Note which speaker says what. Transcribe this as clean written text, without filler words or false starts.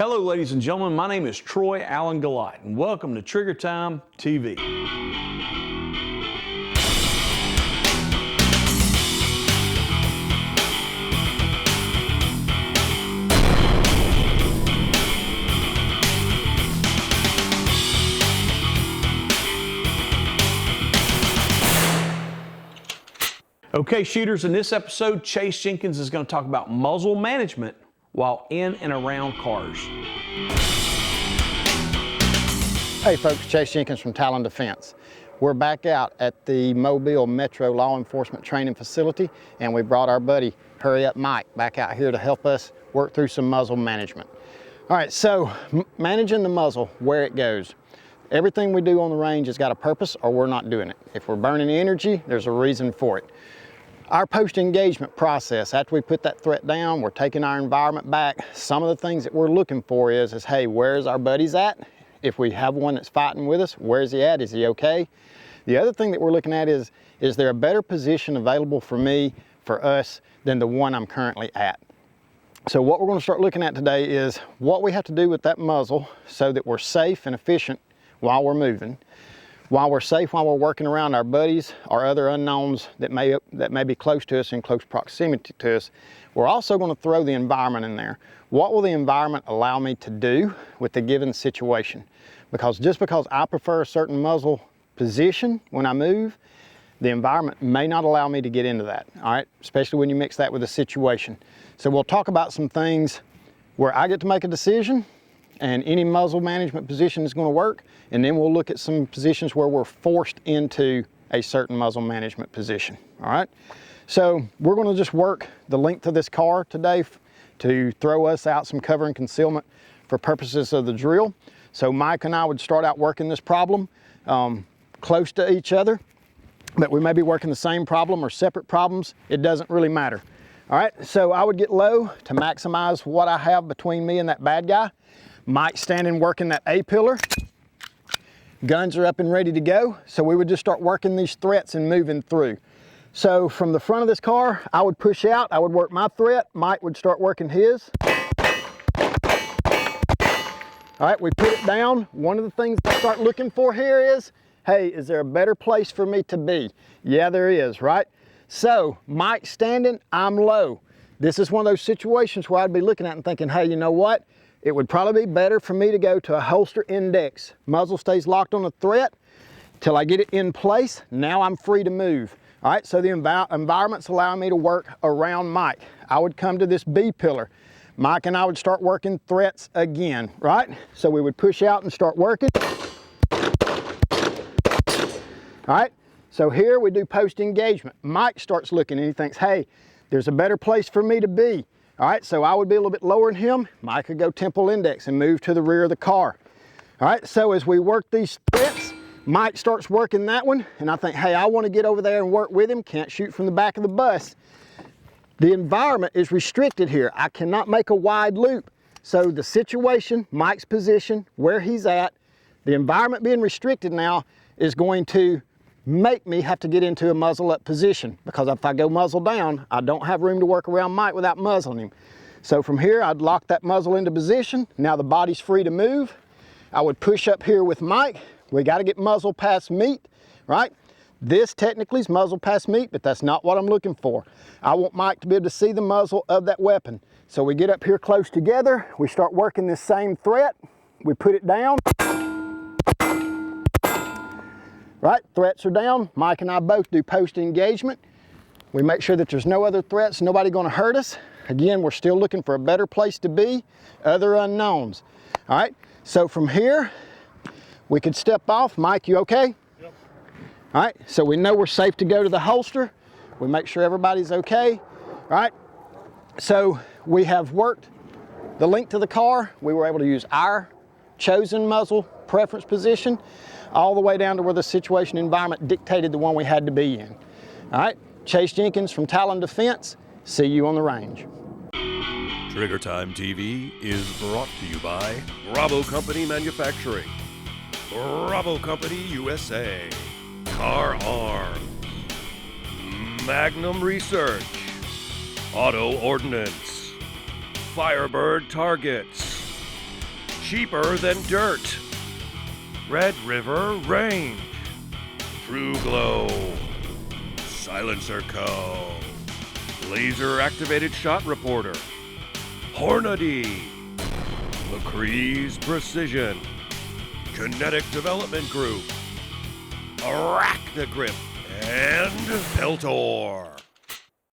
Speaker 1: Hello, ladies and gentlemen. My name is Troy Allen Golight, and welcome to Trigger Time TV. Okay, shooters, in this episode, Chase Jenkins is going to talk about muzzle management while in and around cars.
Speaker 2: Hey folks, Chase Jenkins from Talon Defense. We're back out at the Mobile Metro Law Enforcement Training Facility, and we brought our buddy Hurry Up Mike back out here to help us work through some muzzle management. All right, so managing the muzzle, where it goes. Everything we do on the range has got a purpose or we're not doing it. If we're burning energy, there's a reason for it. Our post-engagement process, after we put that threat down, we're taking our environment back. Some of the things that we're looking for is hey, where's our buddies at? If we have one that's fighting with us, where's he at? Is he okay? The other thing that we're looking at is there a better position available for me, for us, than the one I'm currently at? So what we're going to start looking at today is what we have to do with that muzzle so that we're safe and efficient while we're moving, while we're safe, while we're working around our buddies or other unknowns that may be close to us, in close proximity to us. We're also going to throw the environment in there. What will the environment allow me to do with the given situation? Because just because I prefer a certain muzzle position when I move, the environment may not allow me to get into that, all right? Especially when you mix that with a situation. So we'll talk about some things where I get to make a decision and any muzzle management position is going to work, and then we'll look at some positions where we're forced into a certain muzzle management position, all right? So we're going to just work the length of this car today to throw us out some cover and concealment for purposes of the drill. So Mike and I would start out working this problem close to each other, but we may be working the same problem or separate problems. It doesn't really matter. All right, so I would get low to maximize what I have between me and that bad guy. Mike standing working that A pillar. Guns are up and ready to go. So we would just start working these threats and moving through. So from the front of this car, I would push out, I would work my threat, Mike would start working his. All right, we put it down. One of the things I start looking for here is, hey, is there a better place for me to be? Yeah, there is, right? So Mike standing, I'm low. This is one of those situations where I'd be looking at and thinking, hey, you know what? It would probably be better for me to go to a holster index. Muzzle stays locked on the threat till I get it in place. Now I'm free to move. All right, so the environment's allowing me to work around Mike. I would come to this B pillar. Mike and I would start working threats again, right? So we would push out and start working. All right, so here we do post-engagement. Mike starts looking and he thinks, hey, there's a better place for me to be. All right, so I would be a little bit lower than him. Mike could go temple index and move to the rear of the car. All right, so as we work these threats, Mike starts working that one, and I think, hey, I want to get over there and work with him. Can't shoot from the back of the bus. The environment is restricted here. I cannot make a wide loop. So the situation, Mike's position, where he's at, the environment being restricted now is going to make me have to get into a muzzle up position, because if I go muzzle down, I don't have room to work around Mike without muzzling him. So from here, I'd lock that muzzle into position. Now the body's free to move. I would push up here with Mike. We got to get muzzle past meat, right? This technically is muzzle past meat, but that's not what I'm looking for. I want Mike to be able to see the muzzle of that weapon. So we get up here close together. We start working this same threat. We put it down. Right, threats are down. Mike and I both do post-engagement. We make sure that there's no other threats, nobody gonna hurt us. Again, we're still looking for a better place to be, other unknowns. All right, so from here, we could step off. Mike, you okay? Yep. All right, so we know we're safe to go to the holster. We make sure everybody's okay, all right? So we have worked the length of the car. We were able to use our chosen muzzle preference position all the way down to where the situation environment dictated the one we had to be in. All right, Chase Jenkins from Talon Defense. See you on the range.
Speaker 3: Trigger Time TV is brought to you by Bravo Company Manufacturing, Bravo Company USA, Car Arms, Magnum Research, Auto Ordnance, Firebird Targets, cheaper than dirt. Red River Range. True Glow. Silencer Co. Laser Activated Shot Reporter. Hornady. McCree's Precision. Kinetic Development Group. Arachnagrip. And Peltor.